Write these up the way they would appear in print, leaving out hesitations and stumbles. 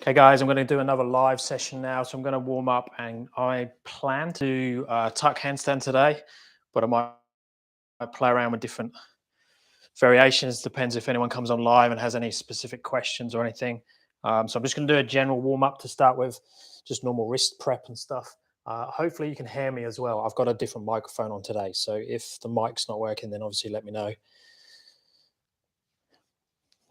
Okay, guys, I'm going to do another live session now. So I'm going to warm up, and I plan to do tuck handstand today, but I might play around with different variations. Depends if anyone comes on live and has any specific questions or anything. So I'm just going to do a general warm up to start with, just normal wrist prep and stuff. Hopefully you can hear me as well. I've got a different microphone on today, so if the mic's not working, then obviously let me know.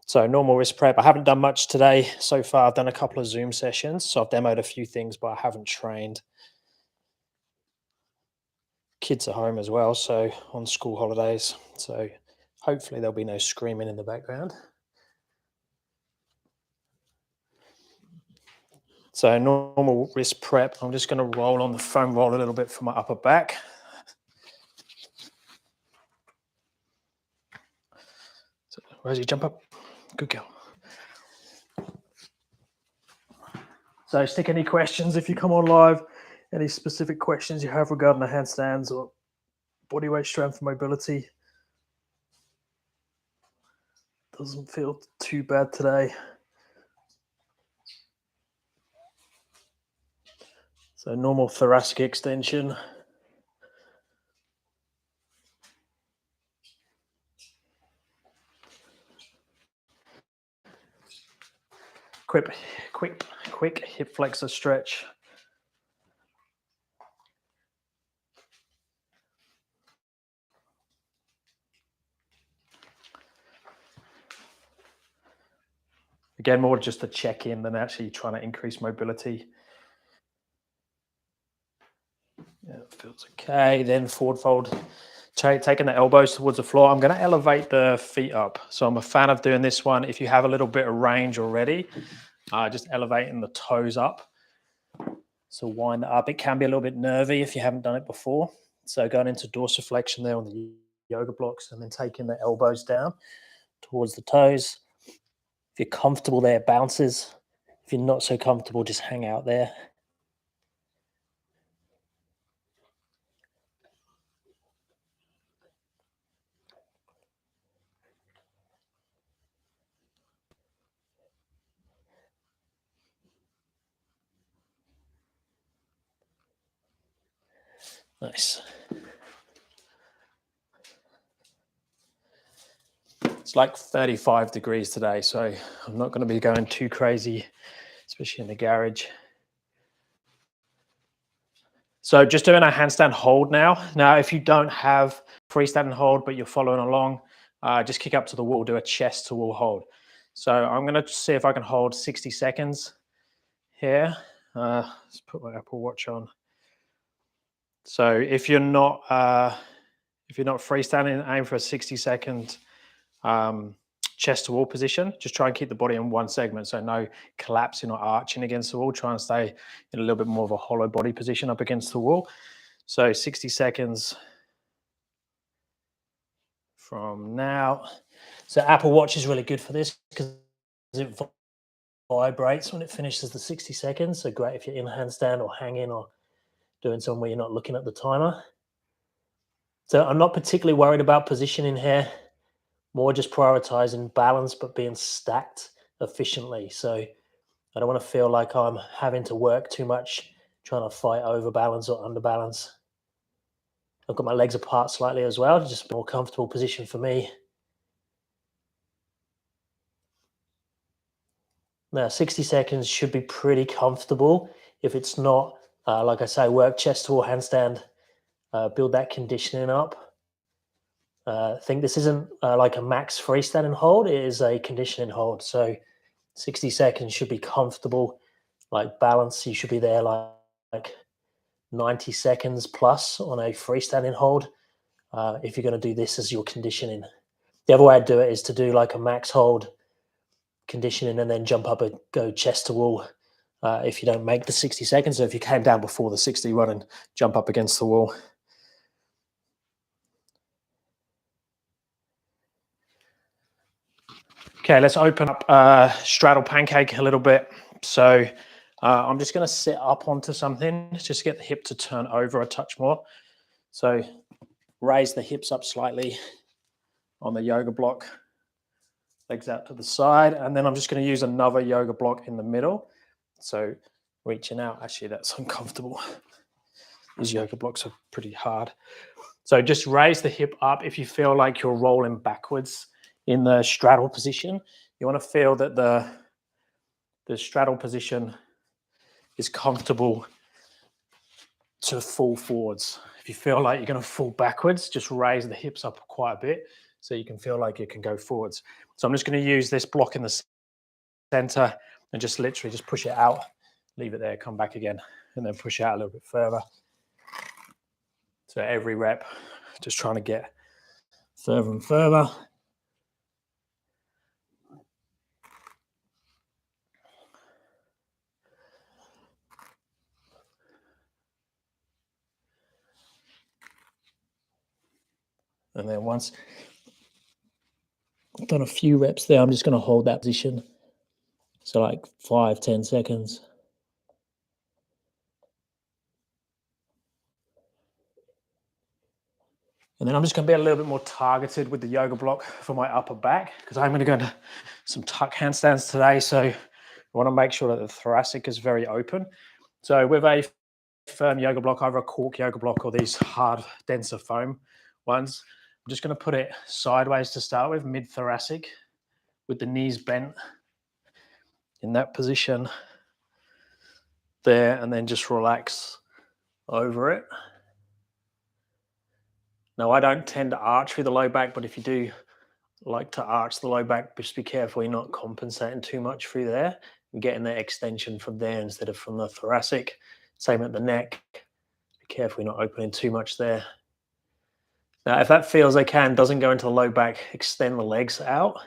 So normal wrist prep. I haven't done much today so far. I've done a couple of Zoom sessions, so I've demoed a few things, but I haven't trained. Kids are home as well, so on school holidays. So hopefully there'll be no screaming in the background. So normal wrist prep. I'm just going to roll on the foam roll a little bit for my upper back. So, Rosie, jump up. Good girl. So stick any questions if you come on live, any specific questions you have regarding the handstands or body weight strength mobility. Doesn't feel too bad today. So normal thoracic extension. Quick hip flexor stretch. Again, more just a check-in than actually trying to increase mobility. Yeah, it feels okay. Then forward fold, taking the elbows towards the floor. I'm going to elevate the feet up. So I'm a fan of doing this one. If you have a little bit of range already, just elevating the toes up. So wind that up. It can be a little bit nervy if you haven't done it before. So going into dorsiflexion there on the yoga blocks, and then taking the elbows down towards the toes. If you're comfortable there, bounces. If you're not so comfortable, just hang out there. Nice. It's like 35 degrees today, so I'm not going to be going too crazy, especially in the garage. So just doing a handstand hold now. Now, if you don't have freestanding hold, but you're following along, just kick up to the wall, do a chest to wall hold. So I'm going to see if I can hold 60 seconds here. Let's put my Apple Watch on. So if you're not freestanding, aim for a 60-second chest to wall position. Just try and keep the body in one segment, so no collapsing or arching against the wall. Try and stay in a little bit more of a hollow body position up against the wall. So 60 seconds from now. So Apple Watch is really good for this because it vibrates when it finishes the 60 seconds. So great if you're in a handstand or hanging or doing something where you're not looking at the timer. So I'm not particularly worried about positioning here, more just prioritizing balance but being stacked efficiently. So I don't want to feel like I'm having to work too much, trying to fight over balance or under balance. I've got my legs apart slightly as well, just a more comfortable position for me. Now, 60 seconds should be pretty comfortable. If it's not, like I say, work chest to wall handstand, build that conditioning up. I think this isn't like a max freestanding hold, it is a conditioning hold. So 60 seconds should be comfortable, like balance. You should be there like 90 seconds plus on a freestanding hold if you're going to do this as your conditioning. The other way to do it is to do like a max hold conditioning and then jump up and go chest to wall if you don't make the 60 seconds. So if you came down before the 60, run and jump up against the wall. Okay, let's open up straddle pancake a little bit. So I'm just going to sit up onto something, just get the hip to turn over a touch more. So raise the hips up slightly on the yoga block, legs out to the side, and then I'm just going to use another yoga block in the middle. So reaching out, actually that's uncomfortable. These yoga blocks are pretty hard. So just raise the hip up if you feel like you're rolling backwards in the straddle position. You want to feel that the straddle position is comfortable to fall forwards. If you feel like you're going to fall backwards, just raise the hips up quite a bit so you can feel like you can go forwards. So I'm just going to use this block in the center and just literally just push it out, leave it there, come back again, and then push it out a little bit further. So every rep, just trying to get further and further. And then once I've done a few reps there, I'm just going to hold that position. So like 5-10 seconds. And then I'm just going to be a little bit more targeted with the yoga block for my upper back, because I'm going to go into some tuck handstands today. So I want to make sure that the thoracic is very open. So with a firm yoga block, either a cork yoga block or these hard, denser foam ones, I'm just going to put it sideways to start with, mid-thoracic, with the knees bent in that position there, and then just relax over it. Now, I don't tend to arch through the low back, but if you do like to arch the low back, just be careful you're not compensating too much through there and getting that extension from there instead of from the thoracic. Same at the neck. Be careful you're not opening too much there. Now, if that feels okay and doesn't go into the low back, extend the legs out,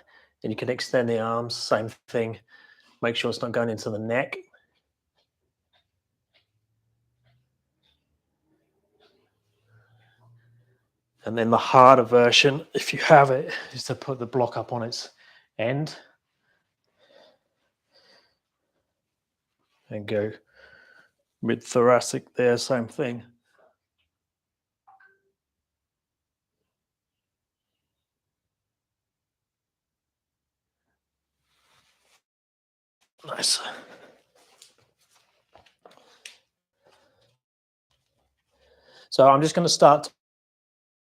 and you can extend the arms, same thing. Make sure it's not going into the neck. And then the harder version, if you have it, is to put the block up on its end and go mid-thoracic there, same thing. Nice. So I'm just going to start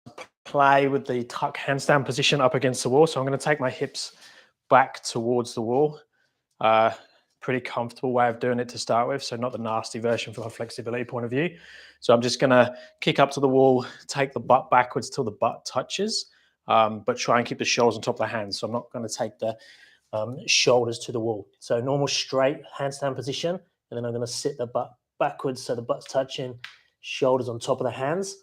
to play with the tuck handstand position up against the wall. So I'm going to take my hips back towards the wall. Pretty comfortable way of doing it to start with. So not the nasty version from a flexibility point of view. So I'm just going to kick up to the wall, take the butt backwards till the butt touches, but try and keep the shoulders on top of the hands. So I'm not going to take the shoulders to the wall. So normal straight handstand position, and then I'm going to sit the butt backwards so the butt's touching, shoulders on top of the hands.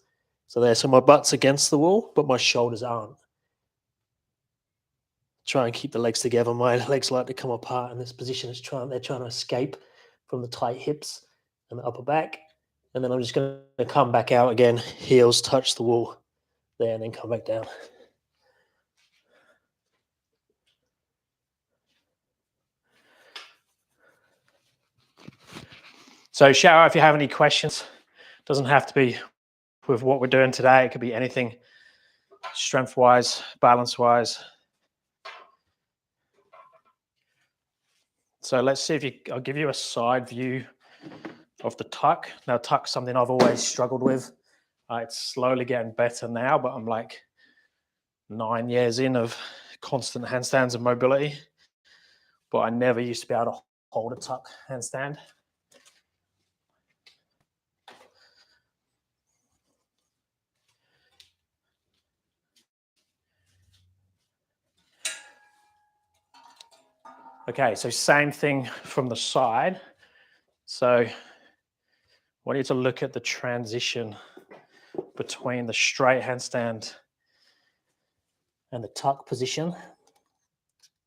So there, so my butt's against the wall, but my shoulders aren't. Try and keep the legs together. My legs like to come apart in this position. They're trying to escape from the tight hips and the upper back. And then I'm just going to come back out again, heels touch the wall there, and then come back down. So shout out if you have any questions. Doesn't have to be with what we're doing today. It could be anything, strength-wise, balance-wise. So let's see if I'll give you a side view of the tuck. Now, tuck's something I've always struggled with. It's slowly getting better now, but I'm like 9 years in of constant handstands and mobility. But I never used to be able to hold a tuck handstand. Okay, so same thing from the side. So I want you to look at the transition between the straight handstand and the tuck position.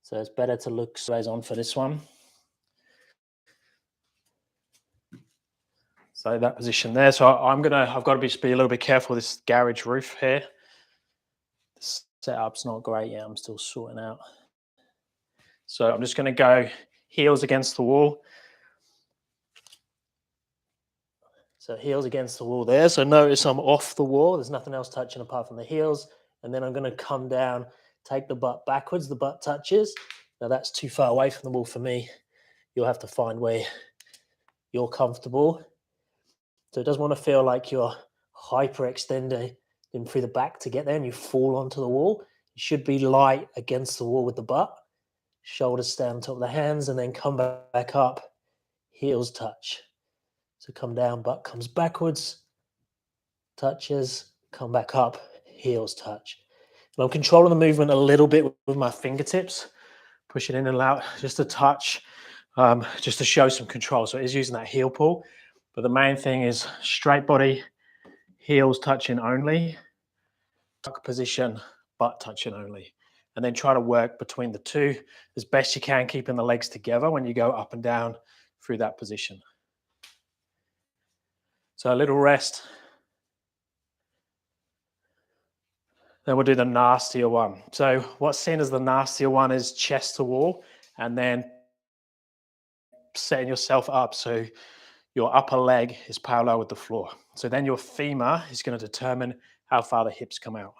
So it's better to look sideways on for this one. So that position there. So I've got to be a little bit careful with this garage roof here. The setup's not great yet. I'm still sorting out. So I'm just going to go heels against the wall. So heels against the wall there. So notice I'm off the wall. There's nothing else touching apart from the heels. And then I'm going to come down, take the butt backwards. The butt touches. Now that's too far away from the wall for me. You'll have to find where you're comfortable. So it doesn't want to feel like you're hyperextending through the back to get there and you fall onto the wall. You should be light against the wall with the butt. Shoulders stay on top of the hands and then come back up. Heels touch. So come down, butt comes backwards, touches, come back up, heels touch. And I'm controlling the movement a little bit with my fingertips, pushing in and out, just a touch, just to show some control. So it is using that heel pull, but the main thing is straight body, heels touching only, tuck position, butt touching only. And then try to work between the two as best you can, keeping the legs together when you go up and down through that position. So a little rest. Then we'll do the nastier one. So what's seen as the nastier one is chest to wall, and then setting yourself up so your upper leg is parallel with the floor. So then your femur is going to determine how far the hips come out.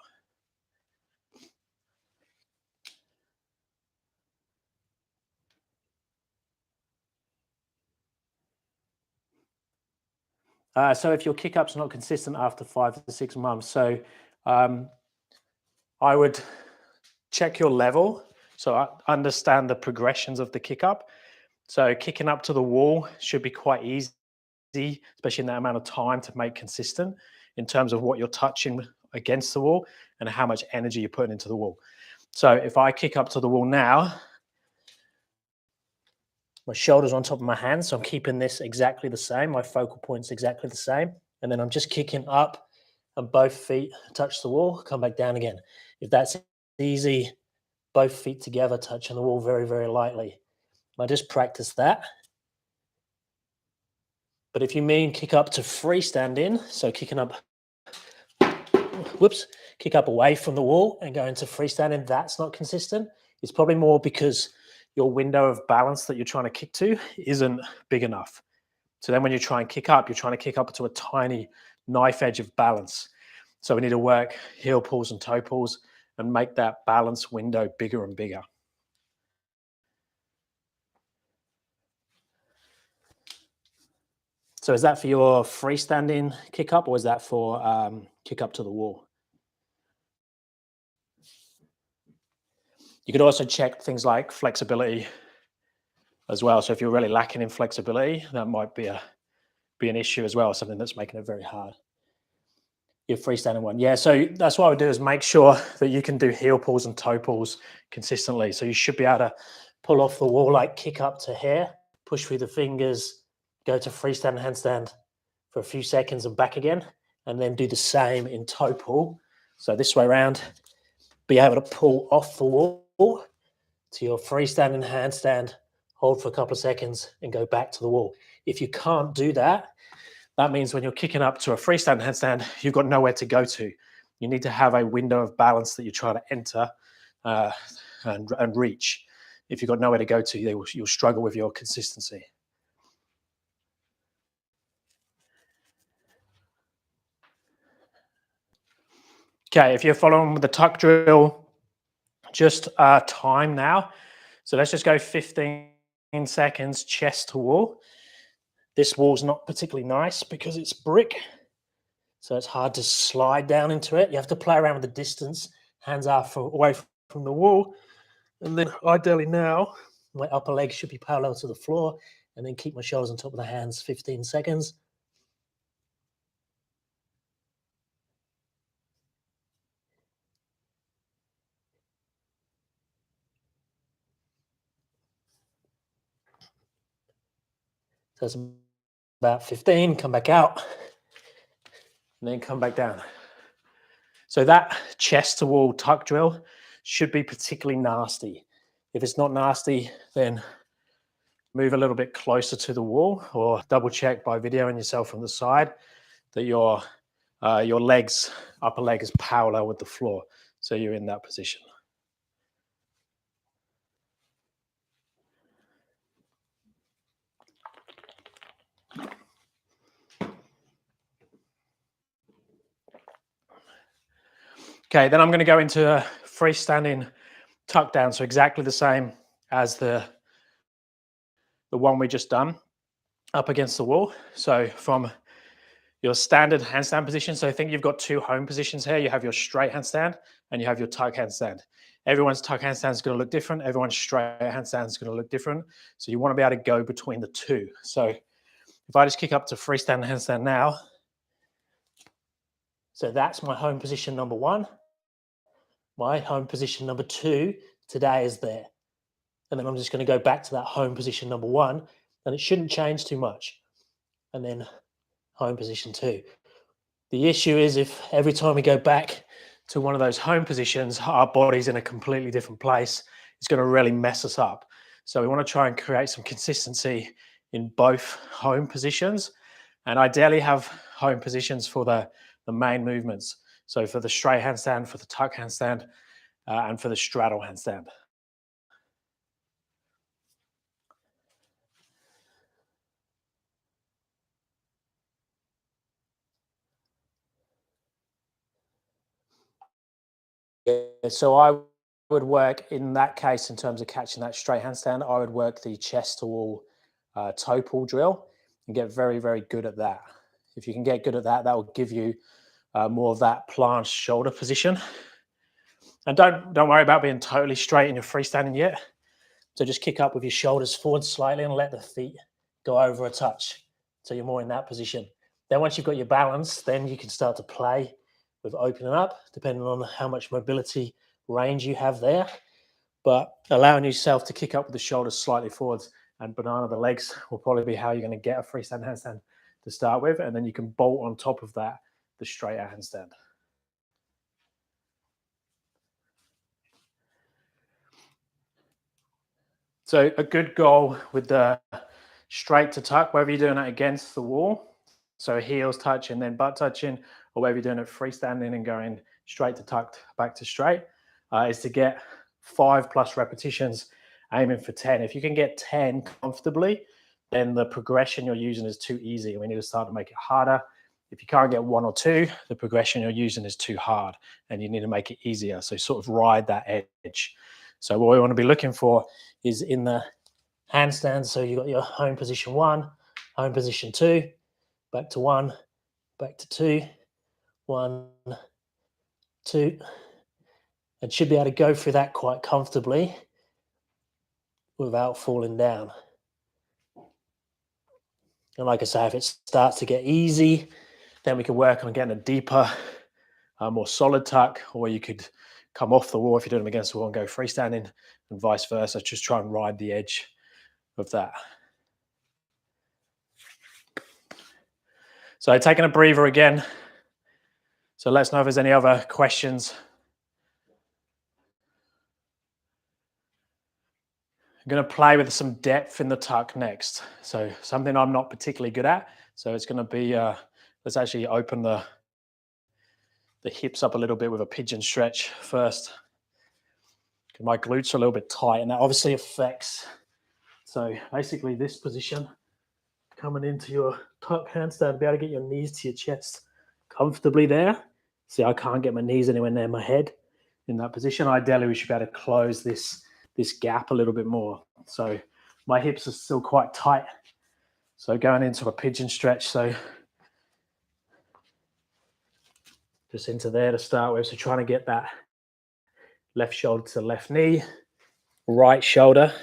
So if your kick up's not consistent after 5 to 6 months, so I would check your level. So I understand the progressions of the kick up. So kicking up to the wall should be quite easy, especially in that amount of time, to make consistent in terms of what you're touching against the wall and how much energy you're putting into the wall. So if I kick up to the wall now, my shoulders on top of my hands, so I'm keeping this exactly the same. My focal point's exactly the same. And then I'm just kicking up and both feet touch the wall, come back down again. If that's easy, both feet together touching the wall very, very lightly. I just practice that. But if you mean kick up to freestanding, so kicking up, kick up away from the wall and go into freestanding, that's not consistent. It's probably more because your window of balance that you're trying to kick to isn't big enough. So then when you try and kick up, you're trying to kick up to a tiny knife edge of balance. So we need to work heel pulls and toe pulls and make that balance window bigger and bigger. So is that for your freestanding kick up, or is that for kick up to the wall? You could also check things like flexibility as well. So if you're really lacking in flexibility, that might be an issue as well, something that's making it very hard. Your freestanding one. Yeah, so that's what I would do, is make sure that you can do heel pulls and toe pulls consistently. So you should be able to pull off the wall, like kick up to here, push through the fingers, go to freestanding handstand for a few seconds and back again, and then do the same in toe pull. So this way around, be able to pull off the wall to your freestanding handstand, hold for a couple of seconds and go back to the wall. If you can't do that, that means when you're kicking up to a freestanding handstand, you've got nowhere to go to. You need to have a window of balance that you try to enter and reach. If you've got nowhere to go to, you'll struggle with your consistency. Okay, if you're following with the tuck drill, just time now. So let's just go 15 seconds chest to wall. This wall's not particularly nice because it's brick, so it's hard to slide down into it. You have to play around with the distance. Hands are away from the wall. And then ideally now, my upper leg should be parallel to the floor, and then keep my shoulders on top of the hands 15 seconds. So it's about 15, come back out, and then come back down. So that chest to wall tuck drill should be particularly nasty. If it's not nasty, then move a little bit closer to the wall, or double check by videoing yourself from the side that your legs, upper leg is parallel with the floor. So you're in that position. Okay, then I'm going to go into a freestanding tuck down. So exactly the same as the one we just done. up against the wall. So from your standard handstand position. So I think you've got two home positions here. You have your straight handstand and you have your tuck handstand. Everyone's tuck handstand is going to look different. Everyone's straight handstand is going to look different. So you want to be able to go between the two. So if I just kick up to freestanding handstand now, so that's my home position number one. My home position number two today is there. And then I'm just going to go back to that home position number one, and it shouldn't change too much. And then home position two. The issue is if every time we go back to one of those home positions, our body's in a completely different place, it's going to really mess us up. So we want to try and create some consistency in both home positions, and ideally have home positions for the main movements. So for the straight handstand, for the tuck handstand, and for the straddle handstand. Yeah, so I would work in that case in terms of catching that straight handstand. I would work the chest to wall toe pull drill and get very, very good at that. If you can get good at that, that will give you more of that planche shoulder position. And don't worry about being totally straight in your freestanding yet. So just kick up with your shoulders forward slightly and let the feet go over a touch. So you're more in that position. Then once you've got your balance, then you can start to play with opening up, depending on how much mobility range you have there. But allowing yourself to kick up with the shoulders slightly forwards and banana the legs will probably be how you're going to get a freestanding handstand to start with. And then you can bolt on top of that the straight out handstand. So a good goal with the straight to tuck, whether you're doing it against the wall, so heels touch and then butt touching, or whether you're doing it freestanding and going straight to tucked back to straight, is to get 5+ repetitions, aiming for 10. If you can get 10 comfortably, then the progression you're using is too easy. We need to start to make it harder. If you can't get 1 or 2, the progression you're using is too hard and you need to make it easier. So sort of ride that edge. So what we want to be looking for is in the handstand. So you've got your home position 1, home position 2, back to 1, back to 2, 1, 2, and should be able to go through that quite comfortably without falling down. And like I say, if it starts to get easy, then we can work on getting a deeper, more solid tuck, or you could come off the wall if you're doing them against the wall and go freestanding, and vice versa. Just try and ride the edge of that. So taking a breather again. So let us know if there's any other questions. I'm going to play with some depth in the tuck next. So something I'm not particularly good at. So it's going to be, let's actually open the hips up a little bit with a pigeon stretch first. My glutes are a little bit tight and that obviously affects. So basically this position, coming into your tuck handstand, be able to get your knees to your chest comfortably there. See, I can't get my knees anywhere near my head in that position. Ideally, we should be able to close this gap a little bit more. So my hips are still quite tight. So going into a pigeon stretch, so just into there to start with. So trying to get that left shoulder to left knee, right shoulder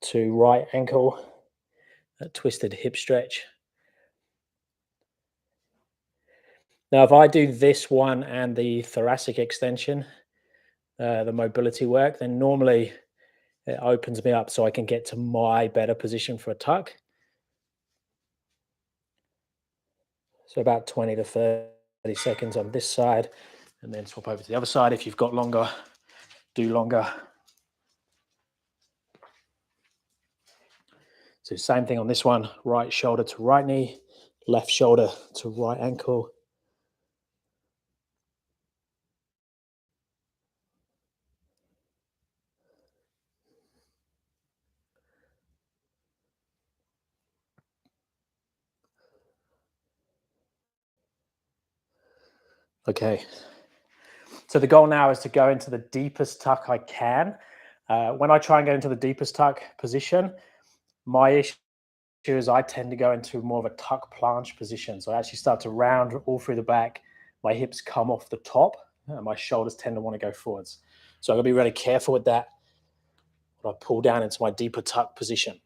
to right ankle, that twisted hip stretch. Now, if I do this one and the thoracic extension, the mobility work, then normally it opens me up so I can get to my better position for a tuck. So about 20 to 30 seconds on this side, and then swap over to the other side. If you've got longer, do longer. So same thing on this one, right shoulder to right knee, left shoulder to right ankle. Okay. So the goal now is to go into the deepest tuck I can. When I try and get into the deepest tuck position, my issue is I tend to go into more of a tuck planche position. So I actually start to round all through the back. My hips come off the top and my shoulders tend to want to go forwards. So I'm going to be really careful with that when I pull down into my deeper tuck position.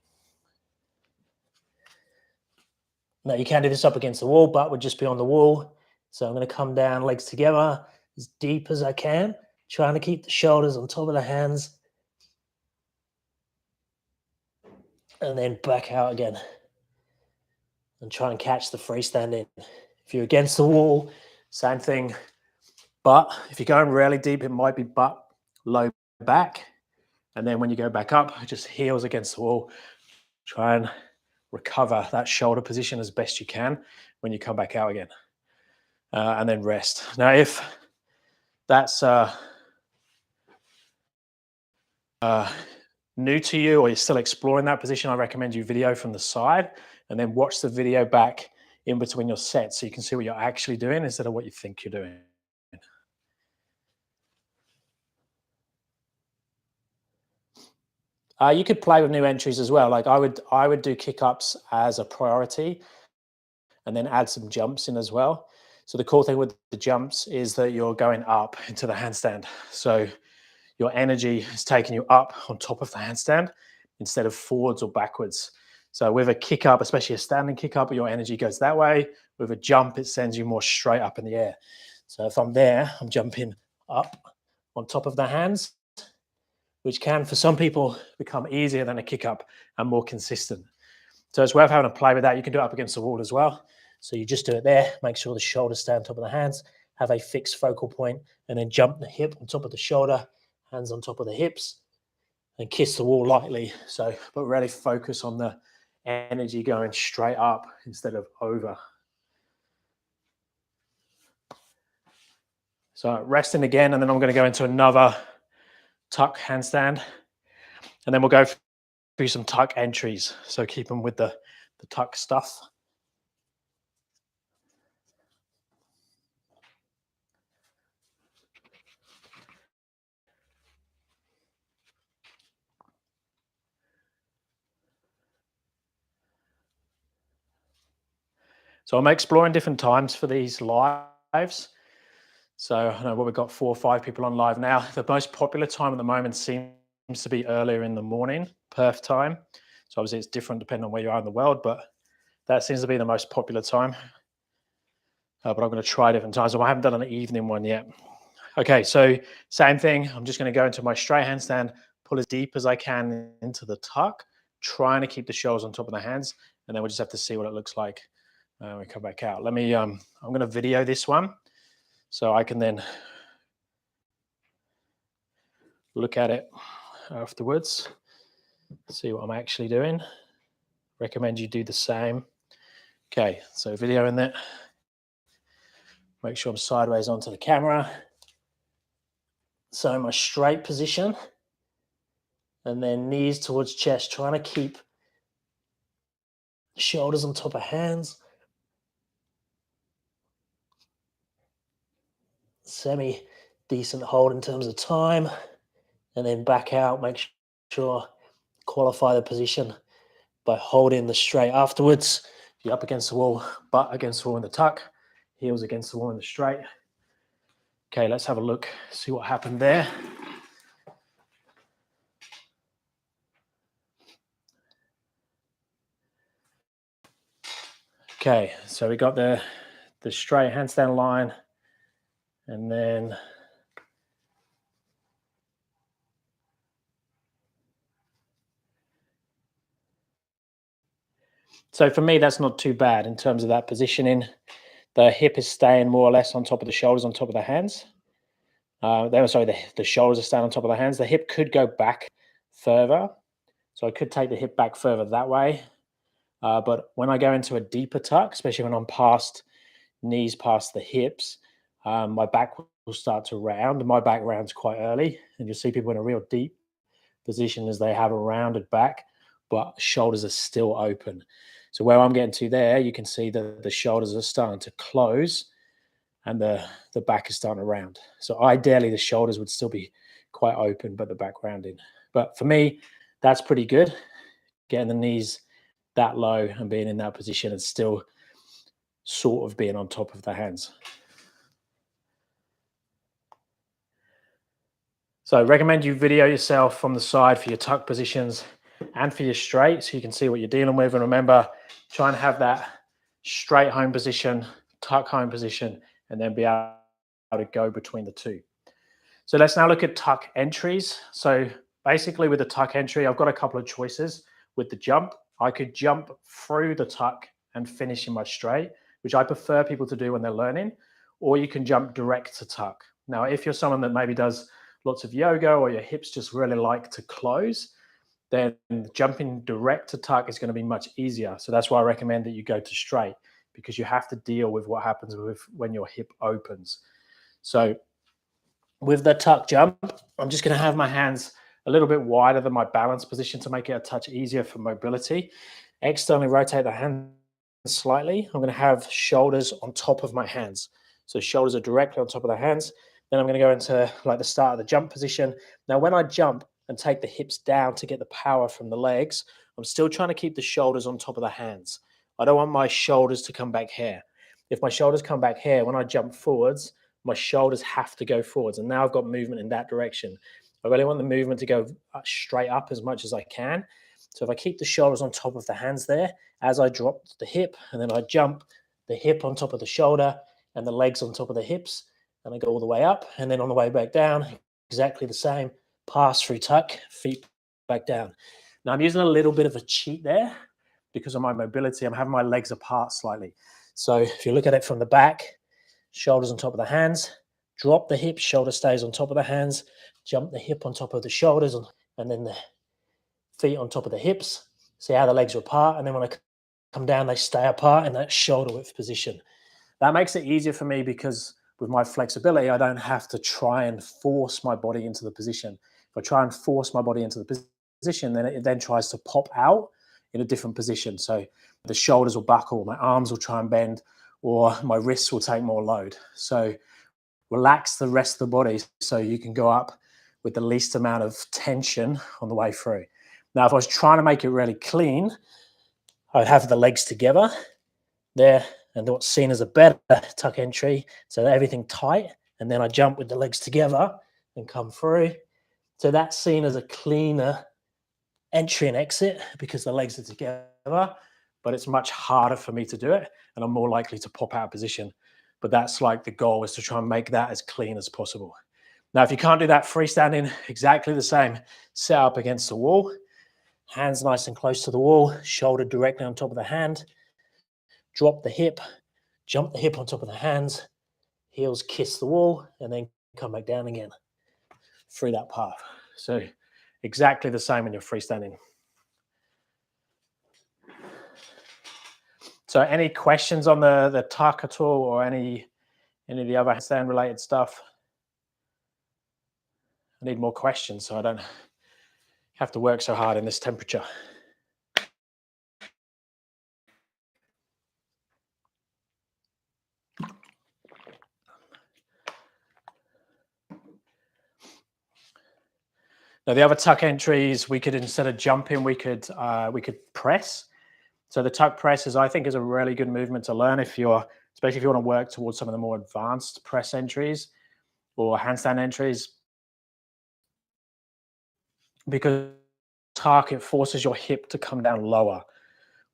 Now you can do this up against the wall, but would just be on the wall. So I'm going to come down, legs together, as deep as I can, trying to keep the shoulders on top of the hands. And then back out again. And try and catch the freestanding. If you're against the wall, same thing. But if you're going really deep, it might be butt, low back. And then when you go back up, just heels against the wall. Try and recover that shoulder position as best you can when you come back out again. And then rest. Now, if that's new to you or you're still exploring that position, I recommend you video from the side and then watch the video back in between your sets so you can see what you're actually doing instead of what you think you're doing. You could play with new entries as well. Like I would do kick-ups as a priority and then add some jumps in as well. So the cool thing with the jumps is that you're going up into the handstand. So your energy is taking you up on top of the handstand instead of forwards or backwards. So with a kick up, especially a standing kick up, your energy goes that way. With a jump, it sends you more straight up in the air. So if I'm there, I'm jumping up on top of the hands, which can, for some people, become easier than a kick up and more consistent. So it's worth having a play with that. You can do it up against the wall as well. So you just do it there, make sure the shoulders stay on top of the hands, have a fixed focal point, and then jump the hip on top of the shoulder, hands on top of the hips, and kiss the wall lightly. So, but really focus on the energy going straight up instead of over. So resting again, and then I'm going to go into another tuck handstand, and then we'll go through some tuck entries. So keep them with the tuck stuff. So I'm exploring different times for these lives. So I know what we've got 4 or 5 people on live now. The most popular time at the moment seems to be earlier in the morning, Perth time. So obviously it's different depending on where you are in the world, but that seems to be the most popular time. But I'm going to try different times. So I haven't done an evening one yet. Okay, so same thing. I'm just going to go into my straight handstand, pull as deep as I can into the tuck, trying to keep the shoulders on top of the hands, and then we'll just have to see what it looks like when we come back out. Let me, I'm going to video this one so I can then look at it afterwards, see what I'm actually doing. Recommend you do the same. Okay, so video in there. Make sure I'm sideways onto the camera. So my straight position, and then knees towards chest, trying to keep shoulders on top of hands. Semi-decent hold in terms of time, and then back out, make sure qualify the position by holding the straight afterwards. If you're up against the wall, butt against the wall in the tuck, heels against the wall in the straight. Okay, let's have a look, see what happened there. Okay, so we got the straight handstand line, and then so for me, that's not too bad in terms of that positioning. The hip is staying more or less on top of the shoulders, on top of the hands. The shoulders are staying on top of the hands. The hip could go back further. So I could take the hip back further that way. But when I go into a deeper tuck, especially when I'm past knees, past the hips, my back will start to round. And my back rounds quite early. And you'll see people in a real deep position as they have a rounded back, but shoulders are still open. So where I'm getting to there, you can see that the shoulders are starting to close and the back is starting to round. So ideally the shoulders would still be quite open, but the back rounding. But for me, that's pretty good. Getting the knees that low and being in that position and still sort of being on top of the hands. So I recommend you video yourself from the side for your tuck positions and for your straight so you can see what you're dealing with. And remember, try and have that straight home position, tuck home position, and then be able to go between the two. So let's now look at tuck entries. So basically with the tuck entry, I've got a couple of choices. With the jump, I could jump through the tuck and finish in my straight, which I prefer people to do when they're learning, or you can jump direct to tuck. Now, if you're someone that maybe does lots of yoga or your hips just really like to close, then jumping direct to tuck is going to be much easier. So that's why I recommend that you go to straight, because you have to deal with what happens when your hip opens. So with the tuck jump, I'm just going to have my hands a little bit wider than my balance position to make it a touch easier for mobility. Externally rotate the hands slightly. I'm going to have shoulders on top of my hands. So shoulders are directly on top of the hands. Then I'm going to go into like the start of the jump position. Now, when I jump and take the hips down to get the power from the legs, I'm still trying to keep the shoulders on top of the hands. I don't want my shoulders to come back here. If my shoulders come back here, when I jump forwards, my shoulders have to go forwards. And now I've got movement in that direction. I really want the movement to go straight up as much as I can. So if I keep the shoulders on top of the hands there, as I drop the hip and then I jump, the hip on top of the shoulder and the legs on top of the hips, and I go all the way up. And then on the way back down, exactly the same, pass through tuck, feet back down. Now I'm using a little bit of a cheat there because of my mobility. I'm having my legs apart slightly. So if you look at it from the back, shoulders on top of the hands, drop the hip, shoulder stays on top of the hands, jump the hip on top of the shoulders, and then the feet on top of the hips. See how the legs are apart, and then when I come down, they stay apart in that shoulder width position. That makes it easier for me because with my flexibility, I don't have to try and force my body into the position. If I try and force my body into the position, then it then tries to pop out in a different position. So the shoulders will buckle, my arms will try and bend, or my wrists will take more load. So relax the rest of the body so you can go up with the least amount of tension on the way through. Now, if I was trying to make it really clean, I'd have the legs together there, and what's seen as a better tuck entry, so everything tight, and then I jump with the legs together and come through. So that's seen as a cleaner entry and exit because the legs are together, but it's much harder for me to do it, and I'm more likely to pop out of position. But that's like the goal, is to try and make that as clean as possible. Now, if you can't do that, freestanding, exactly the same. Set up against the wall, hands nice and close to the wall, shoulder directly on top of the hand, drop the hip, jump the hip on top of the hands, heels kiss the wall, and then come back down again through that path. So exactly the same when you're freestanding. So any questions on the tuck at all, or any of the other handstand related stuff? I need more questions so I don't have to work so hard in this temperature. Now the other tuck entries, we could, instead of jumping, we could press. So the tuck press is, I think, is a really good movement to learn especially if you want to work towards some of the more advanced press entries or handstand entries, because tuck, it forces your hip to come down lower.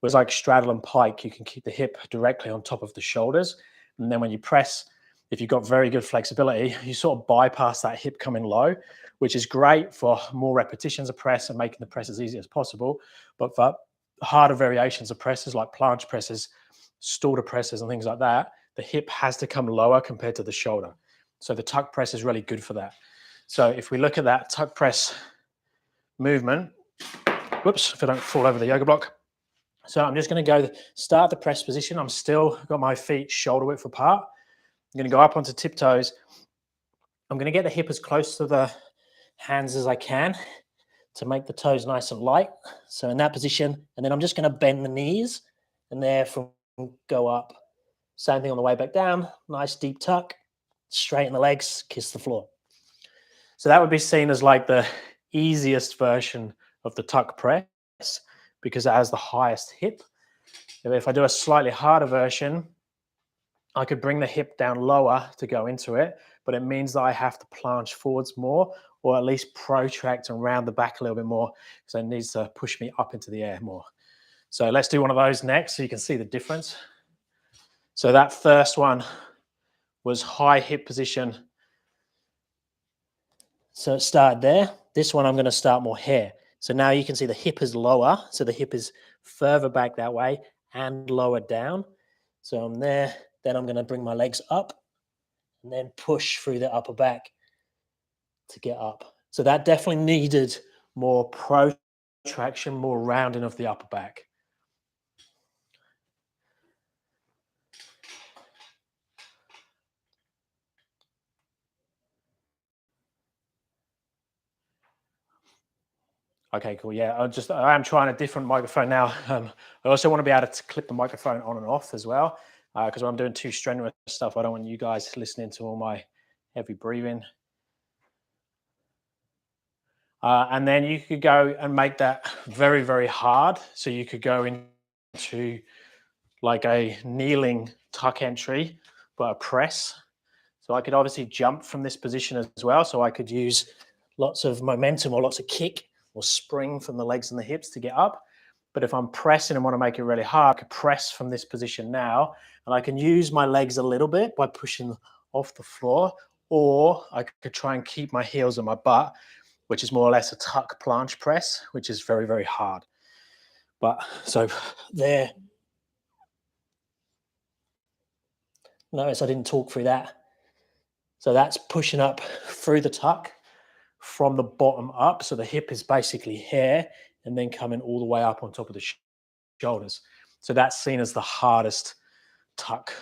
Whereas like straddle and pike, you can keep the hip directly on top of the shoulders. And then when you press, if you've got very good flexibility, you sort of bypass that hip coming low, which is great for more repetitions of press and making the press as easy as possible. But for harder variations of presses like planche presses, Stauder presses and things like that, the hip has to come lower compared to the shoulder. So the tuck press is really good for that. So if we look at that tuck press movement, whoops, if I don't fall over the yoga block. So I'm just going to go start the press position. I'm still got my feet shoulder width apart. I'm going to go up onto tiptoes. I'm going to get the hip as close to the hands as I can to make the toes nice and light. So in that position, and then I'm just going to bend the knees and therefore go up. Same thing on the way back down. Nice deep tuck, straighten the legs, kiss the floor. So that would be seen as like the easiest version of the tuck press. because it has the highest hip. If I do a slightly harder version, I could bring the hip down lower to go into it, but it means that I have to planche forwards more, or at least protract and round the back a little bit more, because it needs to push me up into the air more. So let's do one of those next so you can see the difference. So that first one was high hip position. So it started there. This one I'm going to start more here. So now you can see the hip is lower. So the hip is further back that way and lower down. So I'm there. Then I'm going to bring my legs up and then push through the upper back to get up. So that definitely needed more protraction, more rounding of the upper back. Okay, cool. Yeah, I am trying a different microphone now. I also want to be able to clip the microphone on and off as well, because when I'm doing too strenuous stuff, I don't want you guys listening to all my heavy breathing. And then you could go and make that very, very hard. So you could go into like a kneeling tuck entry, but a press. So I could obviously jump from this position as well. So I could use lots of momentum or lots of kick or spring from the legs and the hips to get up. But if I'm pressing and want to make it really hard, I could press from this position now, and I can use my legs a little bit by pushing off the floor, or I could try and keep my heels on my butt, which is more or less a tuck planche press, which is very, very hard. But so there. Notice I didn't talk through that. So that's pushing up through the tuck from the bottom up. So the hip is basically here and then coming all the way up on top of the shoulders. So that's seen as the hardest tuck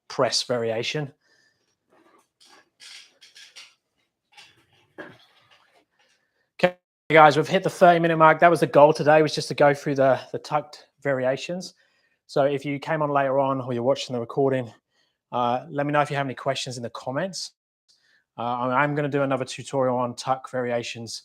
press variation. Okay, guys, we've hit the 30-minute mark. That was the goal today, was just to go through the tucked variations. So if you came on later on or you're watching the recording, let me know if you have any questions in the comments. I'm going to do another tutorial on tuck variations,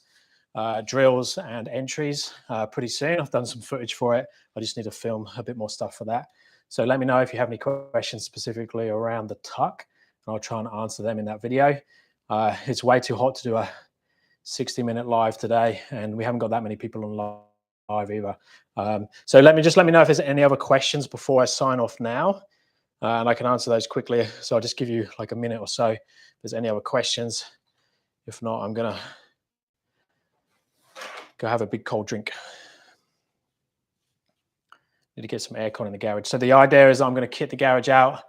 drills and entries pretty soon. I've done some footage for it. I just need to film a bit more stuff for that. So let me know if you have any questions specifically around the tuck, and I'll try and answer them in that video. It's way too hot to do a 60-minute live today, and we haven't got that many people on live either. So let me know if there's any other questions before I sign off now. And I can answer those quickly. So I'll just give you like a minute or so if there's any other questions. If not, I'm going to go have a big cold drink. Need to get some aircon in the garage. So the idea is I'm going to kit the garage out,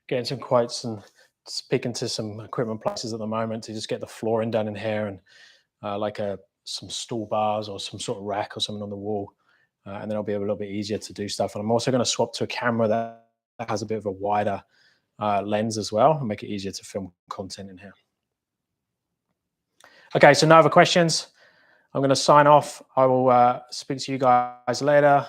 getting some quotes and speaking to some equipment places at the moment to just get the flooring done in here and some stool bars or some sort of rack or something on the wall. And then it'll be a little bit easier to do stuff. And I'm also going to swap to a camera that has a bit of a wider lens as well and make it easier to film content in here. Okay, so no other questions. I'm going to sign off. I will speak to you guys later.